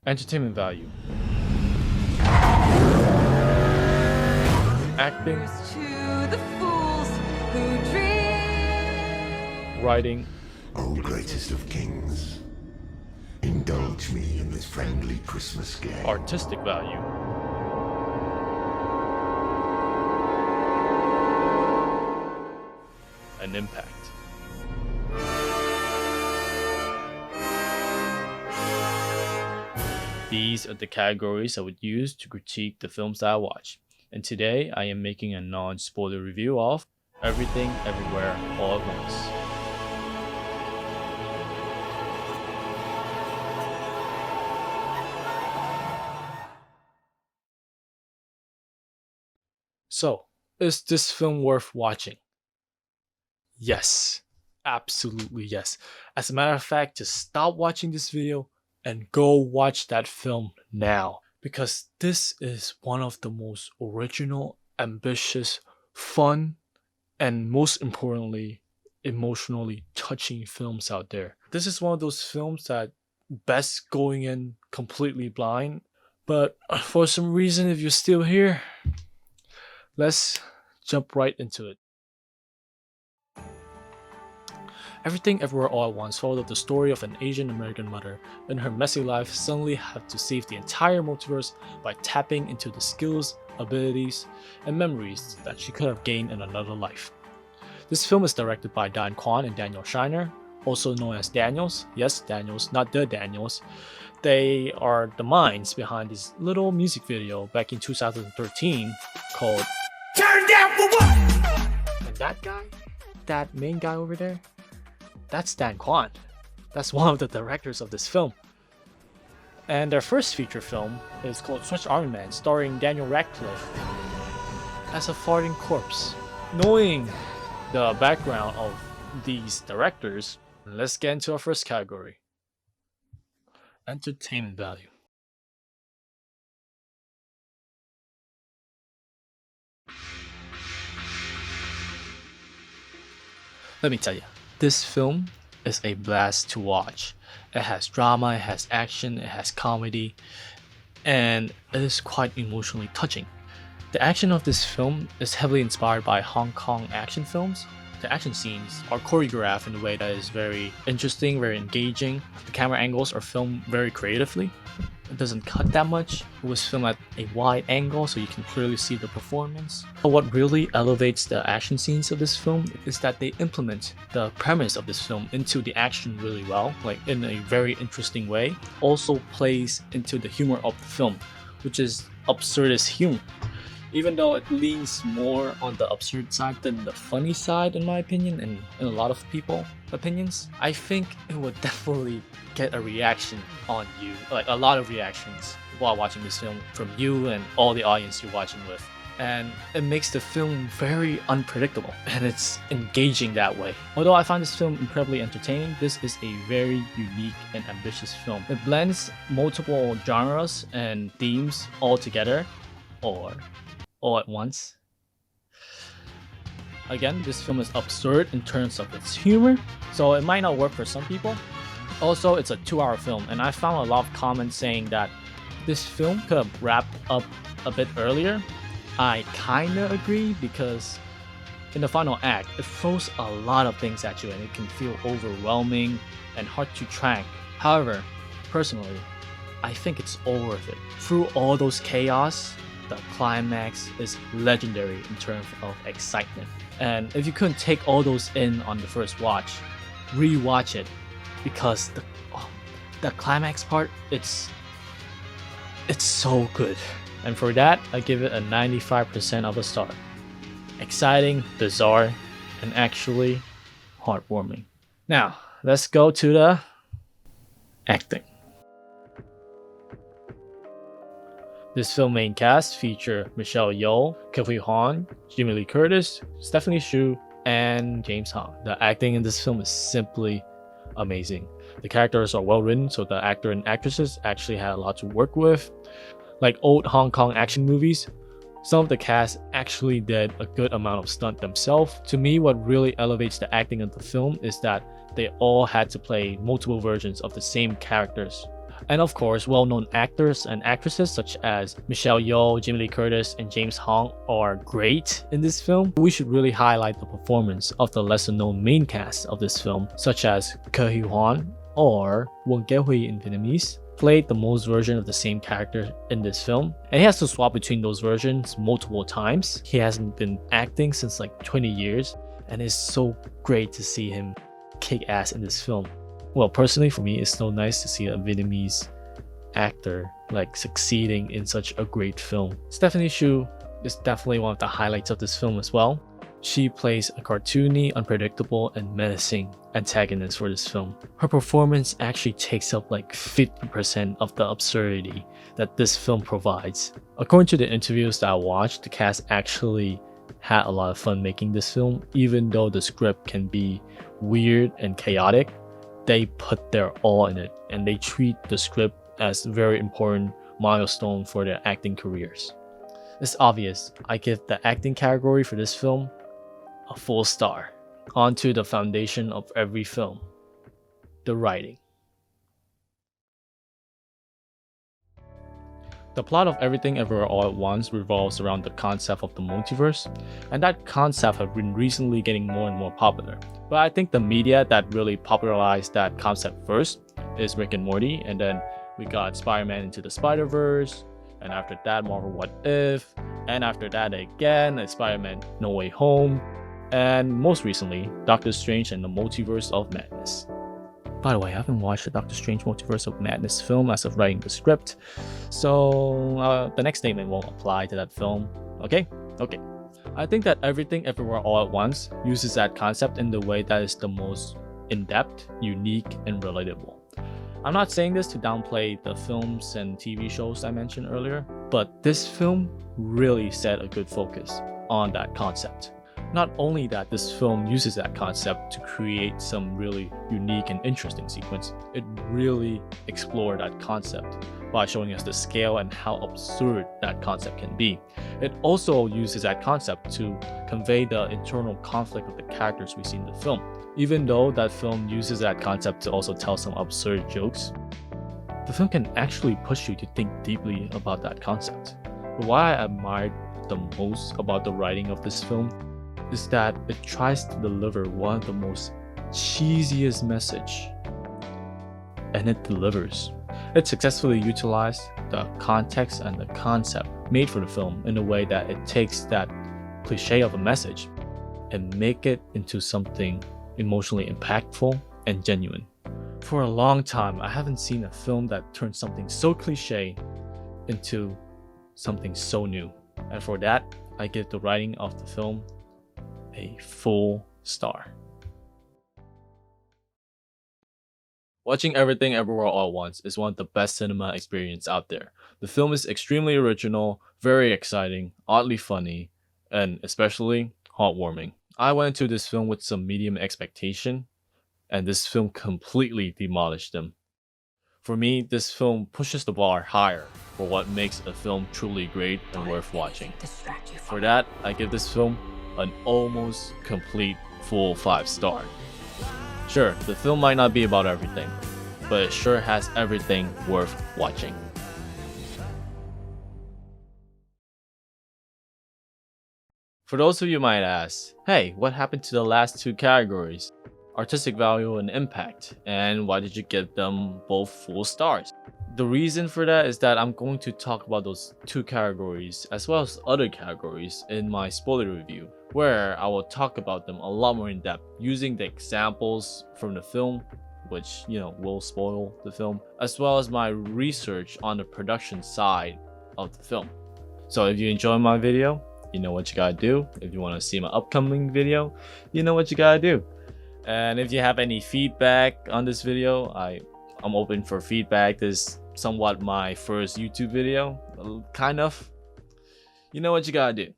Entertainment value. Acting. To the fools who dream. Writing. O greatest of kings, indulge me in this friendly Christmas game. Artistic value. And impact. These are the categories I would use to critique the films that I watch. And today I am making a non-spoiler review of Everything Everywhere All at Once. So, is this film worth watching? Yes, absolutely yes. As a matter of fact, just stop watching this video and go watch that film now, because this is one of the most original, ambitious, fun, and most importantly, emotionally touching films out there. This is one of those films that best going in completely blind, but for some reason, if you're still here, let's jump right into it. Everything Everywhere All at Once followed the story of an Asian American mother in her messy life suddenly had to save the entire multiverse by tapping into the skills, abilities, and memories that she could have gained in another life. This film is directed by Dan Kwan and Daniel Shiner, also known as Daniels. Yes, Daniels, not the Daniels. They are the minds behind this little music video back in 2013 called Turn Down For What? And that guy, that main guy over there, that's Dan Kwan. That's one of the directors of this film. And their first feature film is called Swiss Army Man, starring Daniel Radcliffe as a farting corpse. Knowing the background of these directors, let's get into our first category. Entertainment value. Let me tell you, this film is a blast to watch. It has drama, it has action, it has comedy, and it is quite emotionally touching. The action of this film is heavily inspired by Hong Kong action films. The action scenes are choreographed in a way that is very interesting, very engaging. The camera angles are filmed very creatively. It doesn't cut that much. It was filmed at a wide angle so you can clearly see the performance. But what really elevates the action scenes of this film is that they implement the premise of this film into the action really well, like in a very interesting way. Also plays into the humor of the film, which is absurdist humor. Even though it leans more on the absurd side than the funny side, in my opinion, and in a lot of people's opinions, I think it would definitely get a reaction on you, like a lot of reactions while watching this film from you and all the audience you're watching with. And it makes the film very unpredictable, and it's engaging that way. Although I find this film incredibly entertaining, this is a very unique and ambitious film. It blends multiple genres and themes all together, or all at once. Again, this film is absurd in terms of its humor, so it might not work for some people. Also, it's a 2-hour film, and I found a lot of comments saying that this film could have wrapped up a bit earlier. I kinda agree, because in the final act, it throws a lot of things at you and it can feel overwhelming and hard to track. However, personally, I think it's all worth it. Through all those chaos, the climax is legendary in terms of excitement. And if you couldn't take all those in on the first watch, re-watch it, because the climax part, it's so good. And for that, I give it a 95% of a star. Exciting, bizarre, and actually heartwarming. Now, let's go to the acting. This film main cast feature Michelle Yeoh, Ke Han, Jimmy Lee Curtis, Stephanie Hsu, and James Hong. The acting in this film is simply amazing. The characters are well written, so the actor and actresses actually had a lot to work with. Like old Hong Kong action movies, some of the cast actually did a good amount of stunt themselves. To me, what really elevates the acting of the film is that they all had to play multiple versions of the same characters. And of course, well-known actors and actresses such as Michelle Yeoh, Jamie Lee Curtis, and James Hong are great in this film. We should really highlight the performance of the lesser-known main cast of this film, such as Ke Huy Quan or Won Ge Hui in Vietnamese, played the most version of the same character in this film, and he has to swap between those versions multiple times. He hasn't been acting since like 20 years, and it's so great to see him kick ass in this film. Well, personally for me, it's so nice to see a Vietnamese actor like succeeding in such a great film. Stephanie Hsu is definitely one of the highlights of this film as well. She plays a cartoony, unpredictable, and menacing antagonist for this film. Her performance actually takes up like 50% of the absurdity that this film provides. According to the interviews that I watched, the cast actually had a lot of fun making this film. Even though the script can be weird and chaotic, they put their all in it, and they treat the script as a very important milestone for their acting careers. It's obvious, I give the acting category for this film a full star. On to the foundation of every film, the writing. The plot of Everything Everywhere All at Once revolves around the concept of the multiverse, and that concept has been recently getting more and more popular. But I think the media that really popularized that concept first is Rick and Morty, and then we got Spider-Man Into the Spider-Verse, and after that Marvel What If, and after that again it's Spider-Man No Way Home, and most recently Doctor Strange and the Multiverse of Madness. By the way, I haven't watched the Doctor Strange Multiverse of Madness film as of writing the script, so the next statement won't apply to that film. Okay? Okay. I think that Everything Everywhere All at Once uses that concept in the way that is the most in-depth, unique, and relatable. I'm not saying this to downplay the films and TV shows I mentioned earlier, but this film really set a good focus on that concept. Not only that this film uses that concept to create some really unique and interesting sequence, it really explored that concept by showing us the scale and how absurd that concept can be. It also uses that concept to convey the internal conflict of the characters we see in the film. Even though that film uses that concept to also tell some absurd jokes, the film can actually push you to think deeply about that concept. But what I admired the most about the writing of this film is that it tries to deliver one of the most cheesiest message, and it delivers. It successfully utilized the context and the concept made for the film in a way that it takes that cliche of a message and make it into something emotionally impactful and genuine. For a long time, I haven't seen a film that turns something so cliche into something so new. And for that, I give the writing of the film a full star. Watching Everything Everywhere All at Once is one of the best cinema experiences out there. The film is extremely original, very exciting, oddly funny, and especially heartwarming. I went into this film with some medium expectation, and this film completely demolished them. For me, this film pushes the bar higher for what makes a film truly great and worth watching. For that, I give this film an almost complete full 5 star. Sure, the film might not be about everything, but it sure has everything worth watching. For those of you who might ask, hey, what happened to the last 2 categories? Artistic value and impact, and why did you give them both full stars? The reason for that is that I'm going to talk about those 2 categories as well as other categories in my spoiler review, where I will talk about them a lot more in depth using the examples from the film, which will spoil the film, as well as my research on the production side of the film. So if you enjoy my video, you know what you gotta do. If you want to see my upcoming video, you know what you gotta do. And if you have any feedback on this video, I'm open for feedback. This is somewhat my first YouTube video, kind of. You know what you gotta do.